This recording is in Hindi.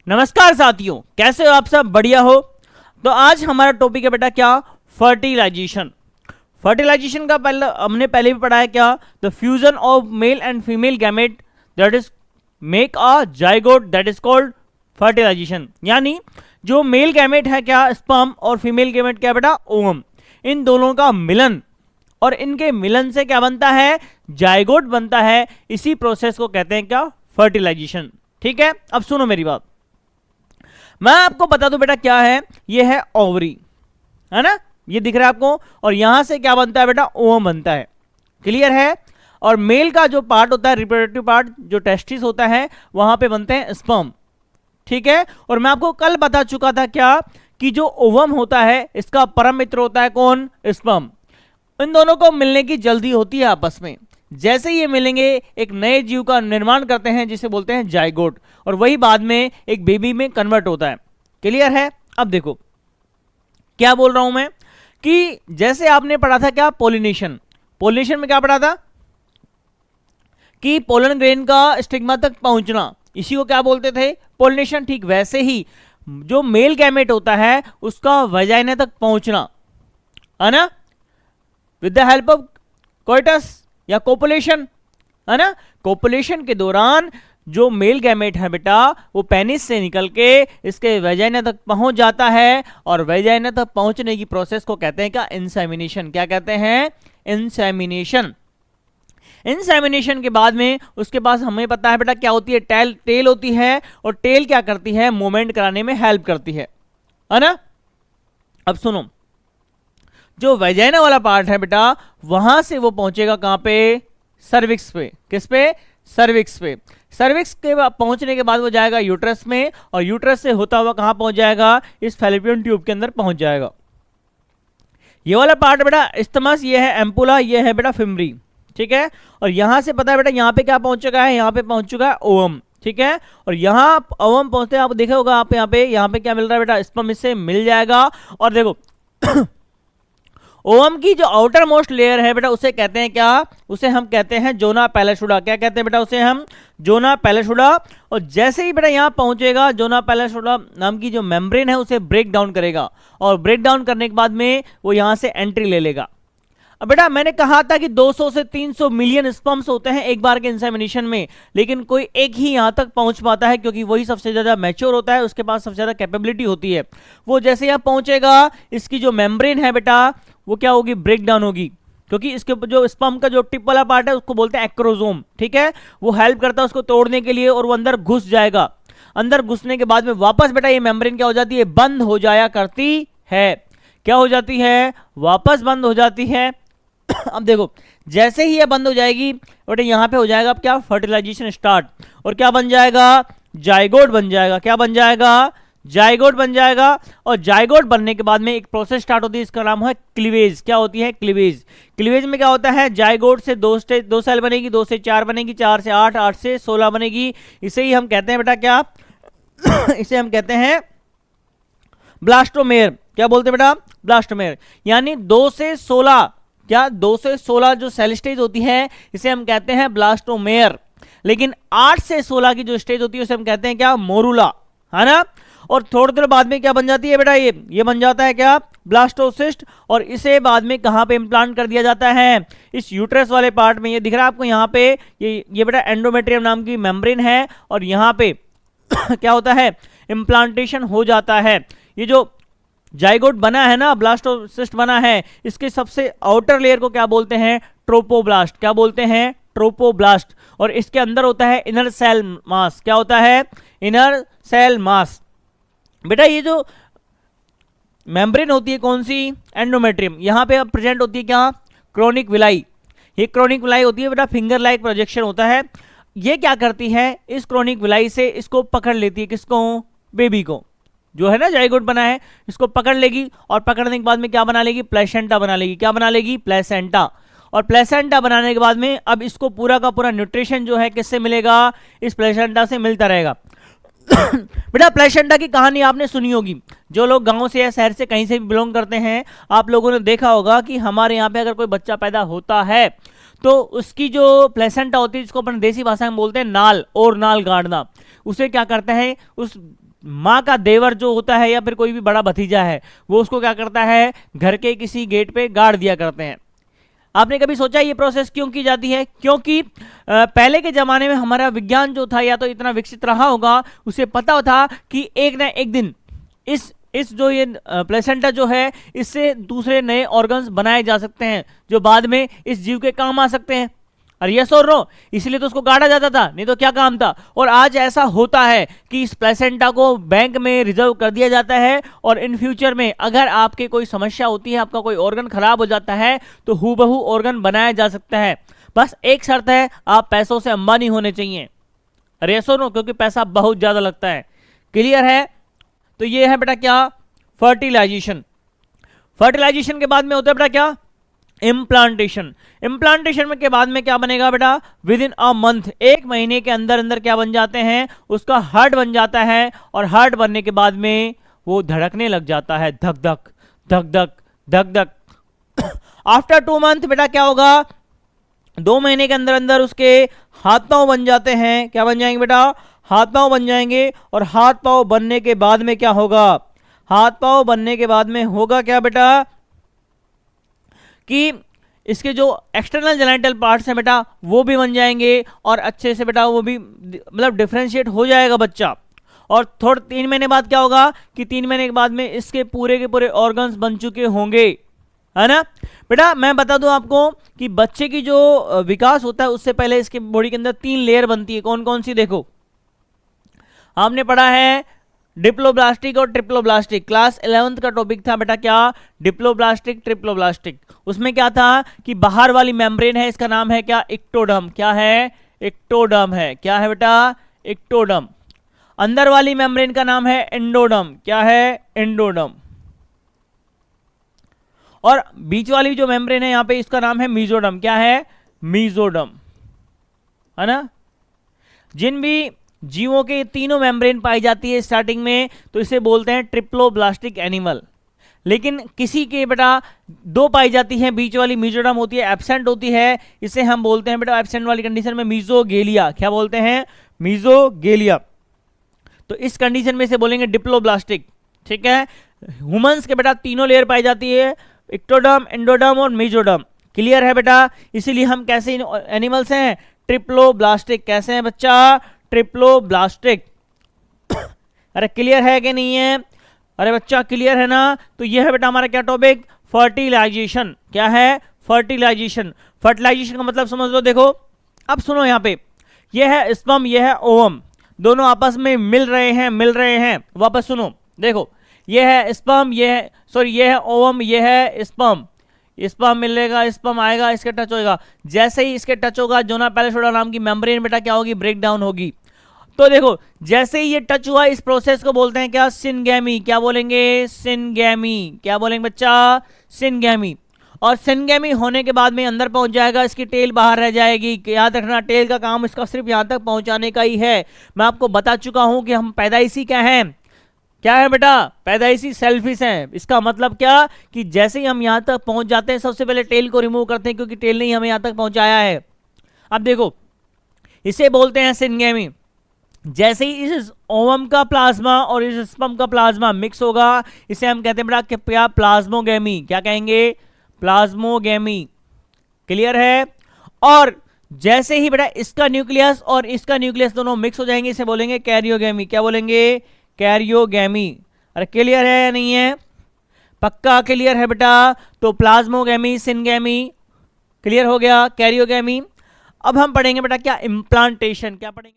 नमस्कार साथियों, कैसे हो आप सब? बढ़िया हो? तो आज हमारा टॉपिक है बेटा क्या? फर्टिलाइजेशन। फर्टिलाइजेशन का हमने पहले भी पढ़ा है क्या? The fusion of male and female gamete that is make a zygote that is called fertilisation. यानी जो मेल गैमेट है क्या, स्पर्म, और फीमेल गैमेट क्या बेटा, ओवम, इन दोनों का मिलन, और इनके मिलन से क्या बनता है? जाइगोट बनता है। इसी प्रोसेस को कहते हैं क्या? फर्टिलाइजेशन। ठीक है, अब सुनो मेरी बात, मैं आपको बता दूं बेटा क्या है। ये है ओवरी, है ना, ये दिख रहा है आपको, और यहां से क्या बनता है बेटा? ओवम बनता है। क्लियर है? और मेल का जो पार्ट होता है, रिप्रोडक्टिव पार्ट, जो टेस्टिस होता है, वहां पे बनते हैं स्पर्म। ठीक है, और मैं आपको कल बता चुका था क्या कि जो ओवम होता है इसका परम मित्र होता है कौन? स्पर्म। इन दोनों को मिलने की जल्दी होती है आपस में। जैसे ये मिलेंगे एक नए जीव का निर्माण करते हैं जिसे बोलते हैं जाइगोट, और वही बाद में एक बेबी में कन्वर्ट होता है। क्लियर है? अब देखो क्या बोल रहा हूं मैं, कि जैसे आपने पढ़ा था क्या? पोलिनेशन। पोलिनेशन में क्या पढ़ा था कि पोलन ग्रेन का स्टिग्मा तक पहुंचना, इसी को क्या बोलते थे? पोलिनेशन। ठीक वैसे ही जो मेल गैमेट होता है उसका वजाइना तक पहुंचना, है ना, with the help of coitus या कोपुलेशन, है ना। कोपुलेशन के दौरान जो मेल गैमेट है बेटा वो पेनिस से निकल के इसके वेजाइना तक पहुंच जाता है, और वेजाइना तक पहुंचने की प्रोसेस को कहते हैं क्या? इंसेमिनेशन। क्या कहते हैं? इंसेमिनेशन। इंसेमिनेशन के बाद में उसके पास हमें पता है बेटा क्या होती है? टेल होती है, और टेल क्या करती है? मूवमेंट कराने में हेल्प करती है ना। अब सुनो, जो वेजाइना वाला पार्ट है बेटा वहां से वो पहुंचेगा कहां पे? सर्विक्स पे। किस पे? सर्विक्स पे। सर्विक्स के पहुंचने के बाद वो जाएगा यूट्रस में, और यूट्रस से होता हुआ कहां पहुंच जाएगा? इस फैलोपियन ट्यूब के अंदर पहुंच जाएगा। ये वाला पार्ट बेटा इस्टमस, ये है एम्पुला, ये है बेटा फिम्बरी। ठीक है, और यहां से पता है बेटा यहां पे क्या पहुंच चुका है? यहां पे पहुंच चुका है ओवम। ठीक है, और यहां ओवम पहुंचते हैं आप देखा होगा आप यहां पे क्या मिल रहा है बेटा? स्पर्म इससे मिल जाएगा। और देखो ओवम की जो आउटर मोस्ट लेयर है बेटा उसे कहते हैं क्या? उसे हम कहते हैं जोना पैलेशुडा। क्या कहते हैं बेटा? उसे हम जोना पैलेशुडा। और जैसे ही बेटा यहां पहुंचेगा, जोना पैलेशुडा नाम की जो मेम्ब्रेन है उसे ब्रेक डाउन करेगा, और ब्रेक डाउन करने के बाद में वो यहां से एंट्री ले लेगा। अब बेटा मैंने कहा था कि 200 से 300 मिलियन स्पर्म्स होते हैं एक बार के इंसेमिनेशन में, लेकिन कोई एक ही यहां तक पहुंच पाता है, क्योंकि वही सबसे ज्यादा मैच्योर होता है, उसके पास सबसे ज्यादा कैपेबिलिटी होती है। वो जैसे यहां पहुंचेगा, इसकी जो मेम्ब्रेन है बेटा वो क्या होगी? ब्रेक डाउन होगी, क्योंकि इसके जो स्पर्म का जो टिप वाला पार्ट है उसको बोलते हैं एक्रोसोम। ठीक है, वो हेल्प करता है उसको तोड़ने के लिए, और वो अंदर घुस जाएगा। अंदर घुसने के बाद में वापस बेटा ये मेम्ब्रेन क्या हो जाती है? बंद हो जाया करती है। क्या हो जाती है? वापस बंद हो जाती है। अब देखो जैसे ही ये बंद हो जाएगी बेटा यहां पे हो जाएगा अब क्या? फर्टिलाइजेशन स्टार्ट, और क्या बन जाएगा? जाइगोट बन जाएगा। क्या बन जाएगा? जाइगोट बन जाएगा। और जाइगोट बनने के बाद में एक प्रोसेस स्टार्ट होती है, इसका नाम है क्लीवेज। क्या होती है? क्लीवेज। क्लीवेज में क्या होता है? जाइगोट से दो सेल बनेगी, 2 से 4 बनेगी, 4 से 8, 8 से 16 बनेगी। इसे ही हम कहते हैं बेटा क्या? इसे हम कहते हैं ब्लास्टोमेर। क्या बोलते हैं बेटा? ब्लास्टोमेर। यानी 2 से 16, क्या 2 से 16 जो सेल स्टेज होती है इसे हम कहते हैं ब्लास्टोमेर। लेकिन 8 से 16 की जो स्टेज होती है उसे हम कहते हैं क्या? मोरूला, है ना। और थोड़ी देर बाद में क्या बन जाती है बेटा? ये बन जाता है क्या? ब्लास्टोसिस्ट। और इसे बाद में कहां पे इंप्लांट कर दिया जाता है? इस यूट्रस वाले पार्ट में। ये दिख रहा है आपको यहाँ पे, ये बेटा एंडोमेट्रियम नाम की मेम्ब्रेन है, और यहाँ पे क्या होता है? इम्प्लांटेशन हो जाता है। ये जो जाइगोट बना है ना, ब्लास्टोसिस्ट बना है, इसके सबसे आउटर लेयर को क्या बोलते हैं? ट्रोपोब्लास्ट। क्या बोलते हैं? ट्रोपोब्लास्ट। और इसके अंदर होता है इनर सेल मास। क्या होता है? Inner cell mass. बेटा ये जो मेम्ब्रेन होती है कौन सी? एंडोमेट्रियम। यहां पे अब प्रेजेंट होती है क्या? Chronic villi. ये क्रोनिक विलाई होती है बेटा, फिंगर लाइक प्रोजेक्शन होता है। ये क्या करती है? इस क्रोनिक विलाई से इसको पकड़ लेती है। किसको? बेबी को, जो है ना जाइगोट बना है, इसको पकड़ लेगी, और पकड़ने के बाद में क्या बना लेगी? प्लेसेंटा बना लेगी। क्या बना लेगी? प्लेसेंटा। और प्लेसेंटा बनाने के बाद में अब इसको पूरा का पूरा न्यूट्रिशन जो है किससे मिलेगा? इस प्लेसेंटा से मिलता रहेगा। बेटा प्लेसेंटा की कहानी आपने सुनी होगी, जो लोग गांव से या शहर से कहीं से भी बिलोंग करते हैं, आप लोगों ने देखा होगा कि हमारे यहाँ पे अगर कोई बच्चा पैदा होता है तो उसकी जो प्लेसेंटा होती है, जिसको अपन देसी भाषा में बोलते हैं नाल और नाल गाड़ना, उसे क्या करते हैं, उस माँ का देवर जो होता है या फिर कोई भी बड़ा भतीजा है, वो उसको क्या करता है, घर के किसी गेट पे गाड़ दिया करते हैं। आपने कभी सोचा ये प्रोसेस क्यों की जाती है? क्योंकि पहले के ज़माने में हमारा विज्ञान जो था या तो इतना विकसित रहा होगा, उसे पता था कि एक ना एक दिन इस जो ये प्लेसेंटा जो है, इससे दूसरे नए ऑर्गन्स बनाए जा सकते हैं जो बाद में इस जीव के काम आ सकते हैं। और यस और नो, इसलिए तो उसको गाड़ा जाता था, नहीं तो क्या काम था। और आज ऐसा होता है कि इस प्लेसेंटा को बैंक में रिजर्व कर दिया जाता है, और इन फ्यूचर में अगर आपके कोई समस्या होती है, आपका कोई ऑर्गन खराब हो जाता है, तो हूबहू ऑर्गन बनाया जा सकता है। बस एक शर्त है, आप पैसों से अंबानी होने चाहिए। यस और नो, क्योंकि पैसा बहुत ज्यादा लगता है। क्लियर है? तो ये है बेटा क्या, फर्टिलाइजेशन। फर्टिलाइजेशन के बाद में होता है बेटा क्या, इम्प्लांटेशन। इम्प्लांटेशन के बाद में क्या बनेगा बेटा, विद इन अ मंथ, एक महीने के अंदर अंदर क्या बन जाते हैं, उसका हार्ट बन जाता है। और हार्ट बनने के बाद में वो धड़कने लग जाता है, धक धक धक धक धक धक। आफ्टर 2 मंथ बेटा क्या होगा, 2 महीने के अंदर अंदर उसके हाथ पांव बन जाते हैं। क्या बन जाएंगे बेटा, हाथ पांव बन जाएंगे। और हाथ पांव बनने के बाद में क्या होगा, हाथ पांव बनने के बाद में होगा क्या बेटा, कि इसके जो एक्सटर्नल जेनिटल पार्ट्स हैं बेटा, वो भी बन जाएंगे। और अच्छे से बेटा वो भी मतलब डिफरेंशिएट हो जाएगा बच्चा। और थोड़ा 3 महीने बाद क्या होगा, कि 3 महीने के बाद में इसके पूरे के पूरे ऑर्गन्स बन चुके होंगे, है ना बेटा। मैं बता दूं आपको कि बच्चे की जो विकास होता है, उससे पहले इसके बॉडी के अंदर 3 लेयर बनती है। कौन कौन सी, देखो आपने पढ़ा है डिप्लोब्लास्टिक और ट्रिप्लोब्लास्टिक। क्लास 11th का टॉपिक था बेटा क्या, डिप्लोब्लास्टिक ट्रिप्लोब्लास्टिक। उसमें क्या था कि बाहर वाली मेम्ब्रेन है, इसका नाम है क्या, इक्टोडर्म। क्या है, इक्टोडर्म है। क्या है बेटा, इक्टोडर्म। अंदर वाली मेम्ब्रेन का नाम है एंडोडर्म। क्या है, एंडोडर्म। और बीच वाली जो मेम्ब्रेन है यहां पे, इसका नाम है मीजोडर्म। क्या है, मीजोडर्म, है ना। जिन भी जीवों के तीनों मेम्ब्रेन पाई जाती है स्टार्टिंग में, तो इसे बोलते हैं ट्रिप्लोब्लास्टिक एनिमल। लेकिन किसी के बेटा 2 पाई जाती है, बीच वाली मीजोडर्म होती है, एब्सेंट होती है, इसे हम बोलते हैं बेटा एब्सेंट वाली कंडीशन में मीजोगेलिया। क्या बोलते हैं, मीजोगेलिया। तो इस कंडीशन में इसे बोलेंगे डिप्लोब्लास्टिक। ठीक है, ह्यूमंस के बेटा तीनों लेयर पाई जाती है, इक्टोडर्म, एंडोडर्म और मीजोडर्म। क्लियर है बेटा। इसीलिए हम कैसे एनिमल्स हैं, ट्रिप्लोब्लास्टिक। कैसे हैं बच्चा, ट्रिप्लोब्लास्टिक। अरे क्लियर है कि नहीं है, अरे बच्चा क्लियर है ना। तो यह है बेटा हमारा क्या टॉपिक, फर्टिलाइजेशन। क्या है, फर्टिलाइजेशन। फर्टिलाइजेशन का मतलब समझ लो। देखो अब सुनो, यहाँ पे यह है स्पर्म, यह है ओवम, दोनों आपस में मिल रहे हैं। वापस सुनो, देखो यह है स्पर्म, यह है सॉरी यह है ओवम, यह है स्पर्म। स्पर्म मिलेगा, स्पर्म आएगा, इसके टच होगा। जैसे ही इसके टच होगा, जोना पैलेसोडा नाम की मेम्ब्रेन बेटा क्या होगी, ब्रेक डाउन होगी। तो देखो जैसे ही ये टच हुआ, इस प्रोसेस को बोलते हैं क्या, सिनगैमी। क्या बोलेंगे, सिनगैमी। क्या बोलेंगे बच्चा, सिनगैमी। और सिनगैमी होने के बाद में अंदर पहुंच जाएगा, इसकी टेल बाहर रह जाएगी। याद रखना, टेल का काम इसका सिर्फ यहां तक पहुंचाने का ही है। मैं आपको बता चुका हूं कि हम पैदाइशी क्या है, क्या है बेटा, पैदाइशी सेल्फिश हैं। इसका मतलब क्या, कि जैसे ही हम यहां तक पहुंच जाते हैं, सबसे पहले टेल को रिमूव करते हैं, क्योंकि टेल ने ही हमें यहां तक पहुंचाया है। अब देखो इसे बोलते हैं सिनगैमी। जैसे ही इस ओवम का प्लाज्मा और इस स्पर्म का प्लाज्मा मिक्स होगा, इसे हम कहते हैं बेटा क्या, प्लाज्मोगैमी। क्या कहेंगे, प्लाज्मोगैमी। क्लियर है। और जैसे ही बेटा इसका न्यूक्लियस और इसका न्यूक्लियस दोनों मिक्स हो जाएंगे, इसे बोलेंगे कैरियोगैमी। क्या बोलेंगे, कैरियोगैमी। अरे क्लियर है या नहीं है, पक्का क्लियर है बेटा। तो प्लाज्मोगैमी, सिनगैमी क्लियर हो गया, कैरियोगैमी। अब हम पढ़ेंगे बेटा क्या, इम्प्लांटेशन। क्या पढ़ेंगे,